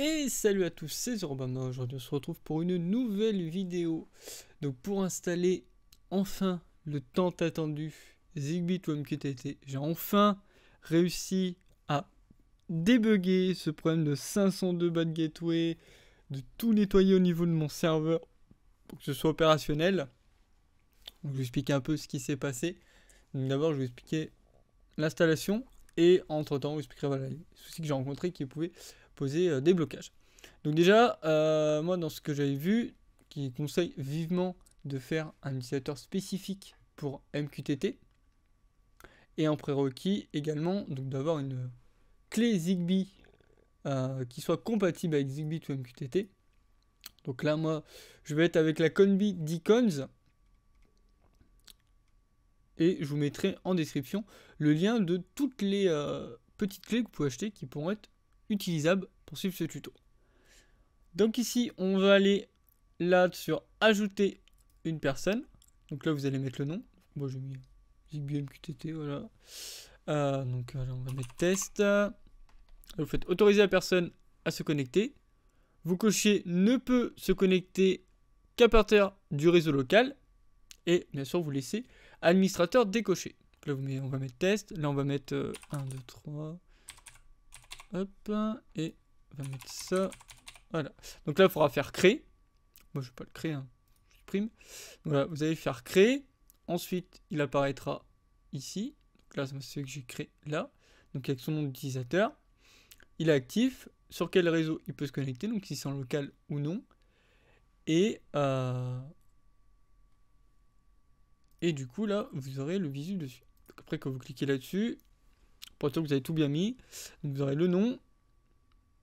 Et salut à tous, c'est Zorobama. Aujourd'hui on se retrouve pour une nouvelle vidéo. Donc pour installer enfin le tant attendu Zigbee to MQTT, j'ai enfin réussi à débugger ce problème de 502 bad gateway, de tout nettoyer au niveau de mon serveur pour que ce soit opérationnel. Donc je vais expliquer un peu ce qui s'est passé. Donc d'abord je vais expliquer l'installation et entre temps je vous expliquerai voilà, les soucis que j'ai rencontrés qui pouvaient poser des blocages. Donc déjà, moi dans ce que j'avais vu, qui conseille vivement de faire un utilisateur spécifique pour MQTT, et en prérequis également donc d'avoir une clé Zigbee qui soit compatible avec Zigbee to MQTT. Donc là moi je vais être avec la Conbi d'Icons, et je vous mettrai en description le lien de toutes les petites clés que vous pouvez acheter qui pourront être utilisables pour suivre ce tuto. Donc ici, on va aller là sur ajouter une personne. Donc là, vous allez mettre le nom. Moi, j'ai mis Zigbee MQTT, voilà. Donc là, on va mettre test. Vous faites autoriser la personne à se connecter. Vous cochez ne peut se connecter qu'à partir du réseau local. Et bien sûr, vous laissez administrateur décoché. Là, on va mettre test. Là, on va mettre 1, 2, 3. Hop. Et on va mettre ça. Voilà. Donc là, il faudra faire créer. Moi, je ne vais pas le créer. Hein. Je supprime. Voilà, vous allez faire créer. Ensuite, il apparaîtra ici. Donc là, c'est celui que j'ai créé là. Donc avec son nom d'utilisateur. Il est actif. Sur quel réseau il peut se connecter. Donc si c'est en local ou non. Et du coup, là, vous aurez le visu dessus. Donc après, quand vous cliquez là-dessus, pour être sûr que vous avez tout bien mis, vous aurez le nom,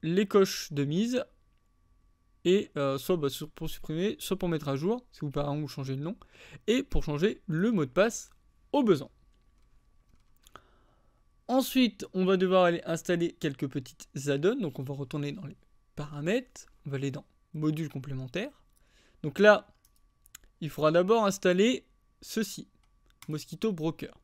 les coches de mise, et soit pour supprimer, soit pour mettre à jour, si vous par exemple vous changez le nom, et pour changer le mot de passe au besoin. Ensuite, on va devoir aller installer quelques petites add-ons, donc on va retourner dans les paramètres, on va aller dans modules complémentaires. Donc là, il faudra d'abord installer ceci, Mosquito Broker.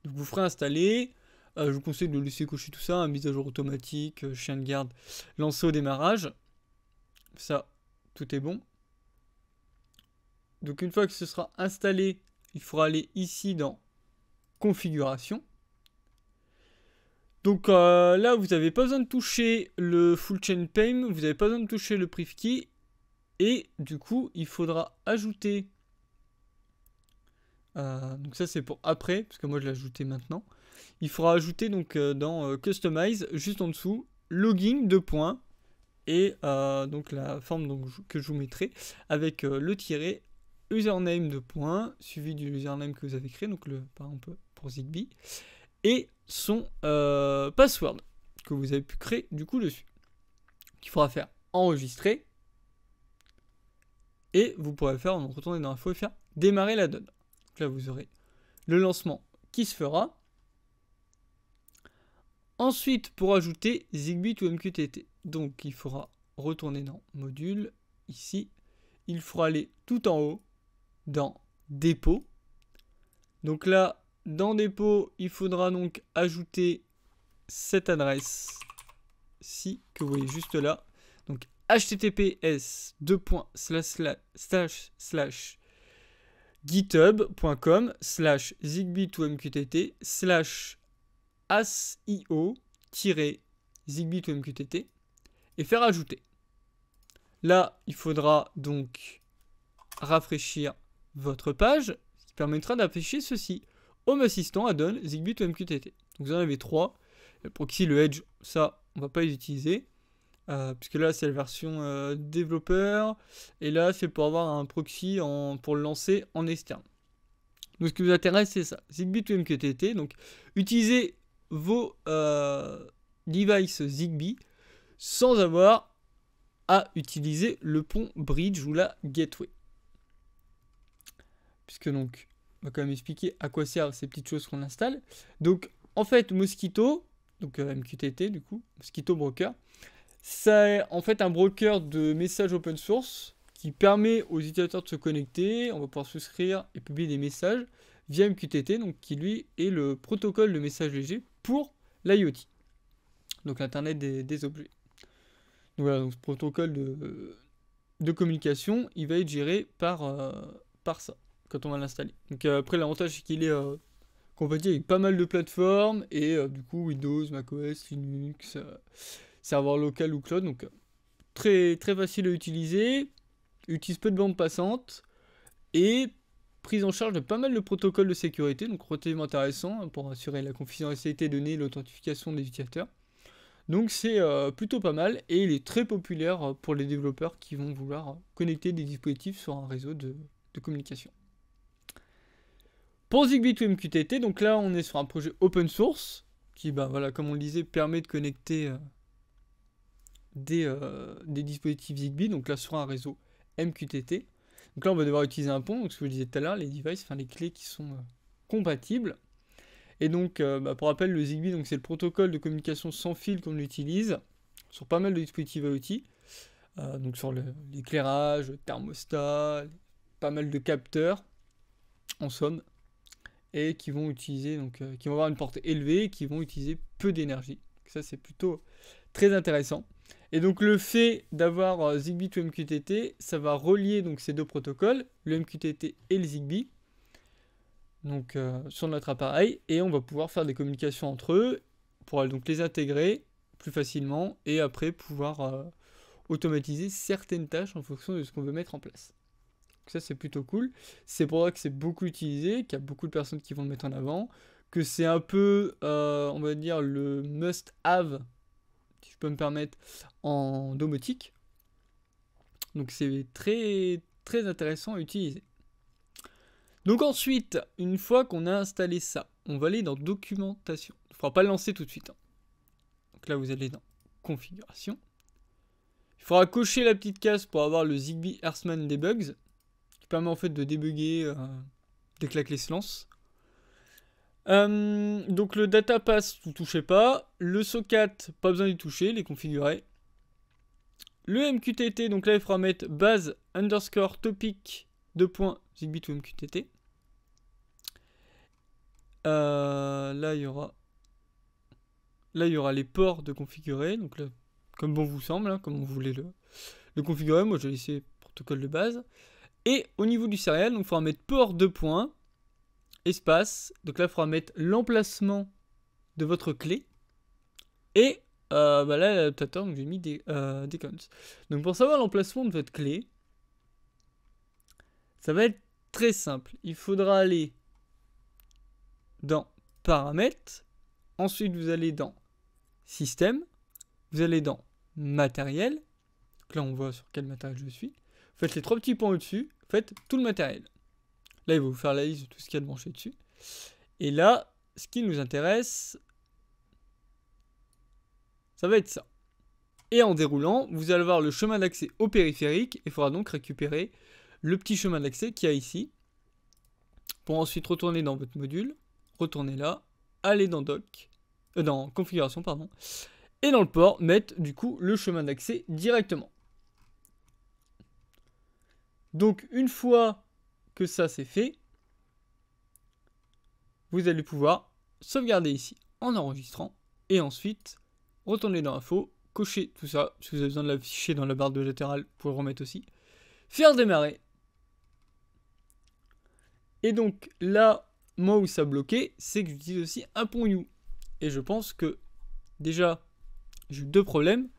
Donc vous ferez installer, je vous conseille de laisser cocher tout ça, mise à jour automatique, chien de garde, lancer au démarrage. Ça, tout est bon. Donc une fois que ce sera installé, il faudra aller ici dans configuration. Donc là, vous n'avez pas besoin de toucher le full chain payment, vous n'avez pas besoin de toucher le priv key. Et du coup, il faudra ajouter... donc ça, c'est pour après, parce que moi, je l'ai ajouté maintenant. Il faudra ajouter donc dans Customize, juste en dessous, login 2 points. Et donc la forme donc, que je vous mettrai avec le tiret username 2 points suivi du username que vous avez créé, donc par exemple pour Zigbee, et son password que vous avez pu créer du coup dessus. Il faudra faire enregistrer, et vous pourrez faire, on retourner dans l'info et faire démarrer la donne. Donc là vous aurez le lancement qui se fera. Ensuite, pour ajouter Zigbee to MQTT, donc il faudra retourner dans module, ici, il faudra aller tout en haut, dans dépôt. Donc là, dans dépôt, il faudra donc ajouter cette adresse-ci, que vous voyez juste là. Donc https://github.com/zigbee to MQTT/ asio-zigbee to MQTT et faire ajouter. Là, il faudra donc rafraîchir votre page, ce qui permettra d'afficher ceci. Home Assistant add-on Zigbee to MQTT. Donc vous en avez 3. Le proxy, le Edge, ça, on va pas les utiliser. Puisque là, c'est la version développeur. Et là, c'est pour avoir un proxy pour le lancer en externe. Donc ce qui vous intéresse, c'est ça. Zigbee to MQTT. Donc utilisez vos devices Zigbee sans avoir à utiliser le pont bridge ou la gateway. Puisque donc, on va quand même expliquer à quoi servent ces petites choses qu'on installe. Donc, en fait, Mosquito, donc MQTT du coup, Mosquito Broker, c'est en fait un broker de messages open source qui permet aux utilisateurs de se connecter. On va pouvoir souscrire et publier des messages via MQTT, donc qui lui est le protocole de message léger pour l'IoT, donc l'internet des objets. Donc voilà, donc ce protocole de communication, il va être géré par ça, quand on va l'installer. Donc après, l'avantage, c'est qu'il est compatible avec pas mal de plateformes, et du coup, Windows, macOS, Linux, serveur local ou cloud, donc très, très facile à utiliser, utilise peu de bandes passantes, et prise en charge de pas mal de protocoles de sécurité, donc relativement intéressant hein, pour assurer la confidentialité des données et l'authentification des utilisateurs. Donc c'est plutôt pas mal, et il est très populaire pour les développeurs qui vont vouloir connecter des dispositifs sur un réseau de communication. Pour Zigbee to MQTT, donc là on est sur un projet open source qui, bah, voilà, comme on le disait, permet de connecter des dispositifs Zigbee, donc là sur un réseau MQTT. Donc là on va devoir utiliser un pont, donc ce que je disais tout à l'heure, les devices, enfin les clés qui sont compatibles. Et donc, bah, pour rappel, le Zigbee, donc c'est le protocole de communication sans fil qu'on utilise sur pas mal de dispositifs IoT, donc sur l'éclairage, le thermostat, pas mal de capteurs, en somme, et qui vont utiliser, donc, qui vont avoir une portée élevée, et qui vont utiliser peu d'énergie. Ça, c'est plutôt très intéressant. Et donc, le fait d'avoir Zigbee to MQTT, ça va relier donc ces deux protocoles, le MQTT et le Zigbee, donc sur notre appareil, et on va pouvoir faire des communications entre eux pour donc les intégrer plus facilement, et après pouvoir automatiser certaines tâches en fonction de ce qu'on veut mettre en place. Donc ça c'est plutôt cool, c'est pour ça que c'est beaucoup utilisé, qu'il y a beaucoup de personnes qui vont le mettre en avant, que c'est un peu on va dire le must-have, si je peux me permettre, en domotique. Donc c'est très très intéressant à utiliser. Donc ensuite, une fois qu'on a installé ça, on va aller dans documentation. Il ne faudra pas le lancer tout de suite. Hein. Donc là, vous allez dans configuration. Il faudra cocher la petite case pour avoir le Zigbee Earthman Debugs, qui permet en fait de débugger dès que la clé se lance. Donc le data pass, vous ne touchez pas. Le socket, pas besoin d'y toucher, les configurer. Le MQTT, donc là, il faudra mettre base underscore topic 2. Zigbee to MQTT. Là, il y aura les ports de configurer. Donc là, comme bon vous semble, hein, comme vous voulez le configurer. Moi, je vais laisser protocole de base. Et au niveau du serial, donc il faudra mettre port 2. Espace. Donc là, il faudra mettre l'emplacement de votre clé. Et bah là, l'adaptateur, donc j'ai mis des cons. Donc pour savoir l'emplacement de votre clé, ça va être très simple. Il faudra aller dans paramètres, ensuite vous allez dans système, vous allez dans matériel, donc là on voit sur quel matériel je suis, faites les 3 petits points au-dessus, faites tout le matériel. Là il va vous faire la liste de tout ce qu'il y a de branché dessus. Et là, ce qui nous intéresse, ça va être ça. Et en déroulant, vous allez avoir le chemin d'accès au périphérique, il faudra donc récupérer le petit chemin d'accès qu'il y a ici, pour ensuite retourner dans votre module, retourner là, aller dans dans configuration, pardon, et dans le port, mettre du coup le chemin d'accès directement. Donc une fois que ça c'est fait, vous allez pouvoir sauvegarder ici en enregistrant, et ensuite retourner dans Info, cocher tout ça, si vous avez besoin de l'afficher dans la barre de latérale, vous pouvez le remettre aussi, faire démarrer. Et donc là, moi où ça bloquait, c'est que j'utilise aussi un pont You. Et je pense que déjà, j'ai eu 2 problèmes.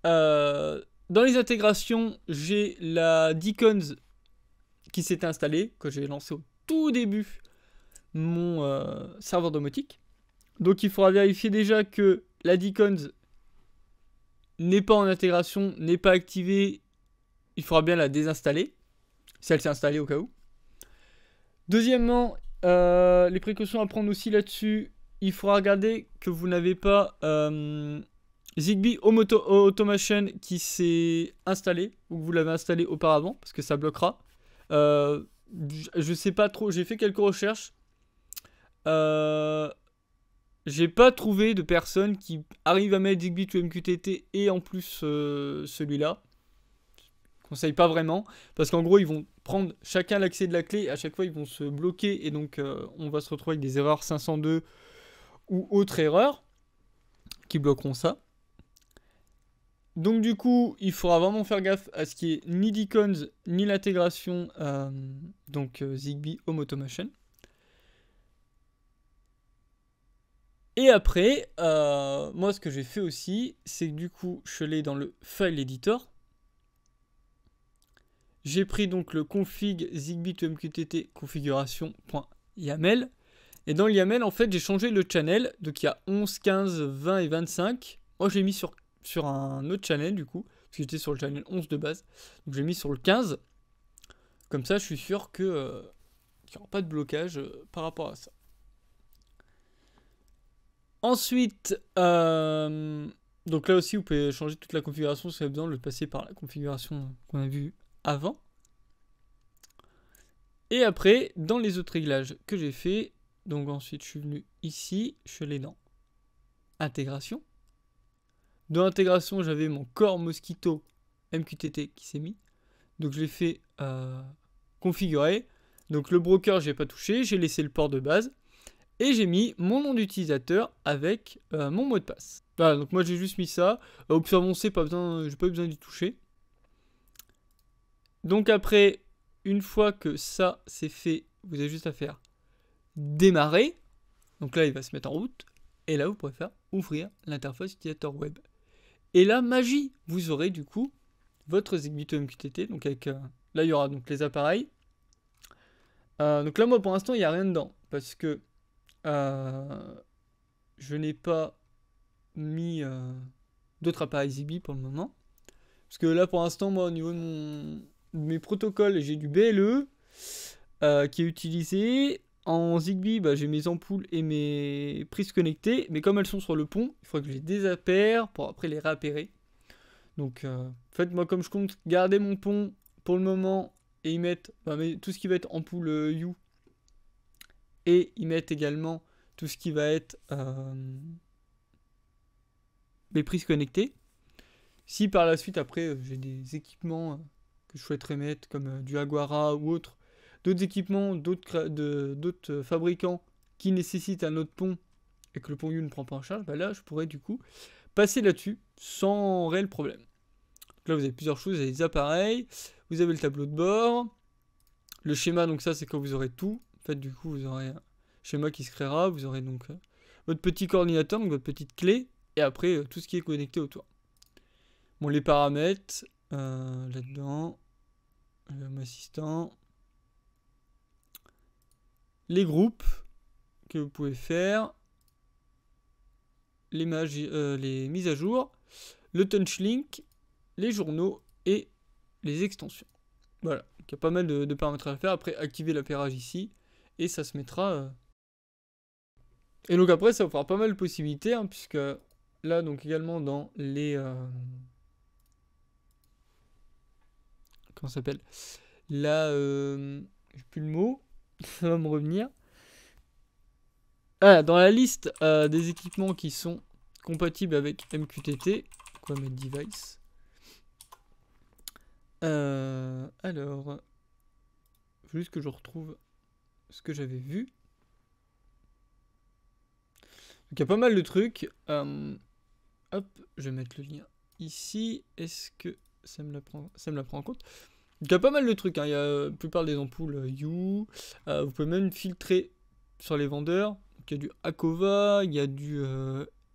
Dans les intégrations, j'ai la Deacons qui s'est installée, que j'ai lancé au tout début mon serveur domotique. Donc il faudra vérifier déjà que la Deacons n'est pas en intégration, n'est pas activée. Il faudra bien la désinstaller, si elle s'est installée au cas où. Deuxièmement, les précautions à prendre aussi là-dessus, il faudra regarder que vous n'avez pas Zigbee Home Automation qui s'est installé, ou que vous l'avez installé auparavant, parce que ça bloquera. Je sais pas trop, j'ai fait quelques recherches. J'ai pas trouvé de personne qui arrive à mettre Zigbee to MQTT et en plus celui-là. Je conseille pas vraiment, parce qu'en gros ils vont prendre chacun l'accès de la clé, et à chaque fois ils vont se bloquer, et donc on va se retrouver avec des erreurs 502 ou autres erreurs qui bloqueront ça. Donc du coup, il faudra vraiment faire gaffe à ce qui est ni d'icons, ni l'intégration Zigbee Home Automation. Et après, moi ce que j'ai fait aussi, c'est que du coup, je suis allé dans le File Editor. J'ai pris donc le config Zigbee to MQTT configuration.yaml. Et dans le YAML, en fait, j'ai changé le channel. Donc il y a 11, 15, 20 et 25. Moi, je l'ai mis sur un autre channel du coup. Parce que j'étais sur le channel 11 de base. Donc j'ai mis sur le 15. Comme ça, je suis sûr qu'il n'y aura pas de blocage par rapport à ça. Ensuite, donc là aussi, vous pouvez changer toute la configuration si vous avez besoin de le passer par la configuration qu'on a vue avant. Et après, dans les autres réglages que j'ai fait, donc ensuite je suis venu ici, je suis allé dans intégration. Dans l'intégration, j'avais mon Core Mosquito MQTT qui s'est mis. Donc je l'ai fait configurer. Donc le broker, je n'ai pas touché, j'ai laissé le port de base. Et j'ai mis mon nom d'utilisateur avec mon mot de passe. Voilà, donc moi j'ai juste mis ça. Option avancée, j'ai pas eu besoin d'y toucher. Donc après, une fois que ça c'est fait, vous avez juste à faire démarrer. Donc là, il va se mettre en route. Et là, vous pourrez faire ouvrir l'interface utilisateur web. Et là, magie, vous aurez du coup votre Zigbee to MQTT. Donc avec, là, il y aura donc les appareils. Donc là, moi, pour l'instant, il n'y a rien dedans. Parce que je n'ai pas mis d'autres appareils Zigbee pour le moment. Parce que là, pour l'instant, moi, au niveau de mes protocoles, j'ai du BLE qui est utilisé. En Zigbee, bah, j'ai mes ampoules et mes prises connectées. Mais comme elles sont sur le pont, il faudra que je les désappaire pour après les réappairer. Donc, en fait, moi, comme je compte garder mon pont pour le moment et y mettre tout ce qui va être ampoule U et y mettre également tout ce qui va être les prises connectées. Si par la suite, après, j'ai des équipements que je souhaiterais mettre, comme du Aguara ou autre, d'autres équipements, d'autres fabricants qui nécessitent un autre pont et que le pont U ne prend pas en charge, bah là, je pourrais du coup passer là-dessus sans réel problème. Donc là, vous avez plusieurs choses, vous avez les appareils, vous avez le tableau de bord, le schéma, donc ça, c'est quand vous aurez tout. En fait, du coup, vous aurez un schéma qui se créera, vous aurez donc votre petit coordinateur, donc votre petite clé, et après, tout ce qui est connecté autour. Bon, les paramètres, là-dedans, mon assistant, les groupes que vous pouvez faire, les mises à jour, le touchlink, les journaux et les extensions. Voilà, donc il y a pas mal de paramètres à faire. Après, activer l'appairage ici, et ça se mettra... Et donc après, ça vous fera pas mal de possibilités, hein, puisque là, donc également dans les... Comment ça s'appelle? Là, j'ai plus le mot, ça va me revenir. Ah, dans la liste des équipements qui sont compatibles avec MQTT, quoi mettre device. Alors, faut juste que je retrouve ce que j'avais vu. Donc il y a pas mal de trucs. Hop, je vais mettre le lien ici. Est-ce que ça me la prend en compte? Donc il y a pas mal de trucs, hein. Il y a la plupart des ampoules U. Vous pouvez même filtrer sur les vendeurs. Donc, il y a du Akova, il y a du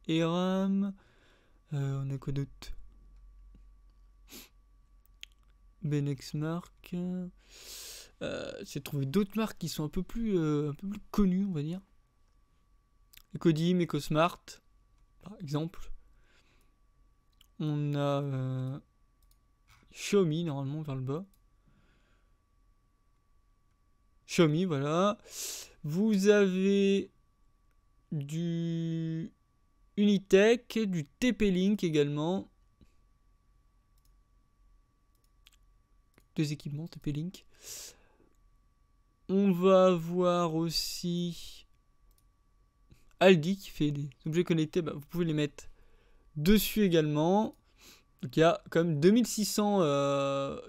Eram. On a quoi d'autre? Benexmark. J'ai trouvé d'autres marques qui sont un peu plus connues, on va dire. Ecodim, EcoSmart, par exemple. On a Xiaomi, normalement, vers le bas. Xiaomi, voilà. Vous avez du Unitech, du TP-Link également. Deux équipements TP-Link. On va avoir aussi Aldi qui fait des objets connectés. Bah, vous pouvez les mettre dessus également. Donc il y a comme 2600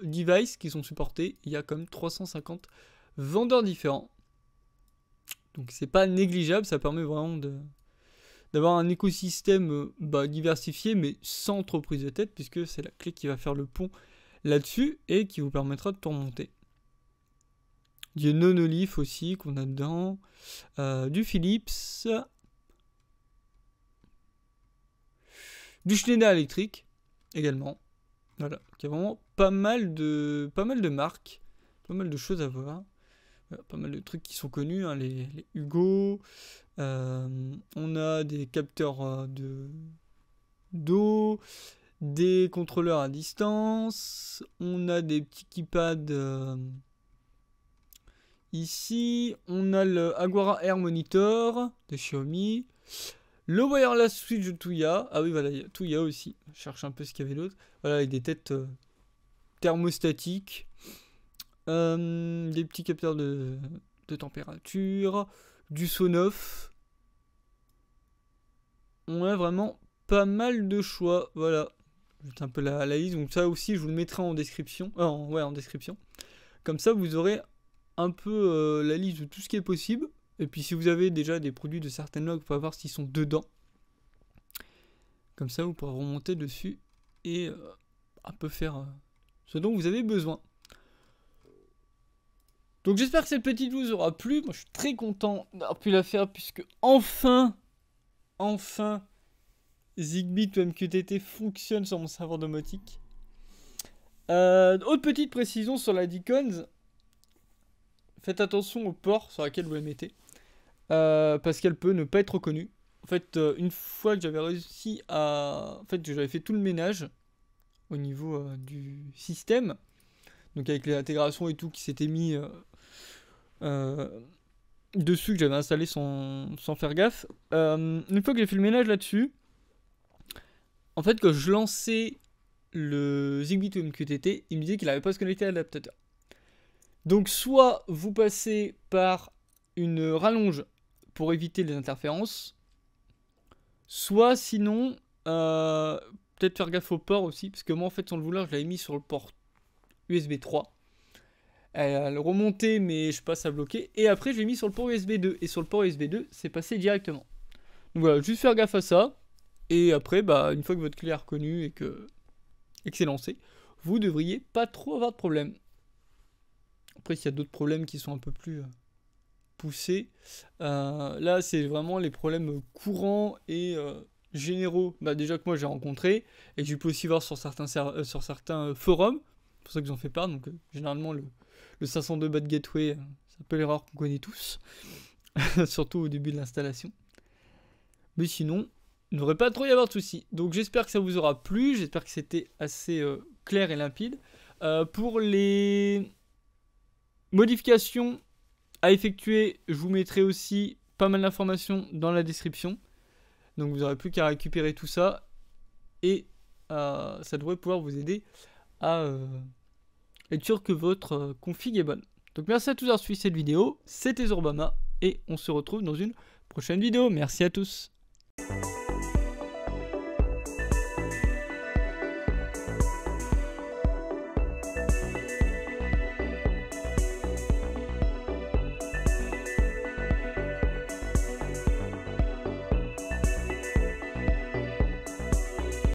devices qui sont supportés. Il y a comme 350 vendeurs différents. Donc c'est pas négligeable, ça permet vraiment d'avoir un écosystème diversifié, mais sans trop prise de tête, puisque c'est la clé qui va faire le pont là-dessus et qui vous permettra de tout remonter. Du Nonolith aussi qu'on a dedans, du Philips, du Schneider électrique également. Voilà, il y a vraiment pas mal de marques, pas mal de choses à voir. Voilà, pas mal de trucs qui sont connus, hein, les Hugo. On a des capteurs d'eau, des contrôleurs à distance. On a des petits keypads ici. On a le Aguara Air Monitor de Xiaomi. Le wireless switch de Tuya. Ah oui, voilà, il y a Tuya aussi. Je cherche un peu ce qu'il y avait d'autre. Voilà, avec des têtes thermostatiques. Des petits capteurs de température. Du Sonoff. On a vraiment pas mal de choix. Voilà. C'est un peu la liste. Donc ça aussi, je vous le mettrai en description. En description. Comme ça, vous aurez un peu la liste de tout ce qui est possible. Et puis si vous avez déjà des produits de certaines marques, vous pouvez voir s'ils sont dedans. Comme ça, vous pourrez remonter dessus et un peu faire ce dont vous avez besoin. Donc j'espère que cette petite vous aura plu. Moi je suis très content d'avoir pu la faire puisque enfin Zigbee to MQTT fonctionne sur mon serveur domotique. Autre petite précision sur la Deacons. Faites attention au port sur lequel vous la mettez. Parce qu'elle peut ne pas être reconnue. En fait, une fois que j'avais réussi à... En fait, j'avais fait tout le ménage au niveau du système. Donc avec les intégrations et tout qui s'était mis dessus, que j'avais installé sans faire gaffe. Une fois que j'ai fait le ménage là-dessus, en fait, quand je lançais le Zigbee to MQTT, il me disait qu'il n'avait pas se connecter à l'adaptateur. Donc soit vous passez par une rallonge pour éviter les interférences, soit sinon peut-être faire gaffe au port aussi, parce que moi en fait sans le vouloir je l'avais mis sur le port USB 3, elle remontait mais je passe à bloquer, et après je l'ai mis sur le port USB 2, et sur le port USB 2 c'est passé directement. Donc voilà, juste faire gaffe à ça, et après une fois que votre clé est reconnue et que c'est lancé, vous devriez pas trop avoir de problème. Après s'il y a d'autres problèmes qui sont un peu plus poussés, là c'est vraiment les problèmes courants et généraux déjà que moi j'ai rencontré, et je peux aussi voir sur certains forums, c'est pour ça que j'en fais part. Donc généralement le 502 bad gateway, c'est un peu l'erreur qu'on connaît tous, surtout au début de l'installation. Mais sinon, il ne devrait pas trop y avoir de soucis. Donc j'espère que ça vous aura plu, j'espère que c'était assez clair et limpide. Pour les modifications à effectuer, je vous mettrai aussi pas mal d'informations dans la description. Donc vous n'aurez plus qu'à récupérer tout ça. Et ça devrait pouvoir vous aider à être sûr que votre config est bonne. Donc merci à tous d'avoir suivi cette vidéo. C'était Zourbama et on se retrouve dans une prochaine vidéo. Merci à tous.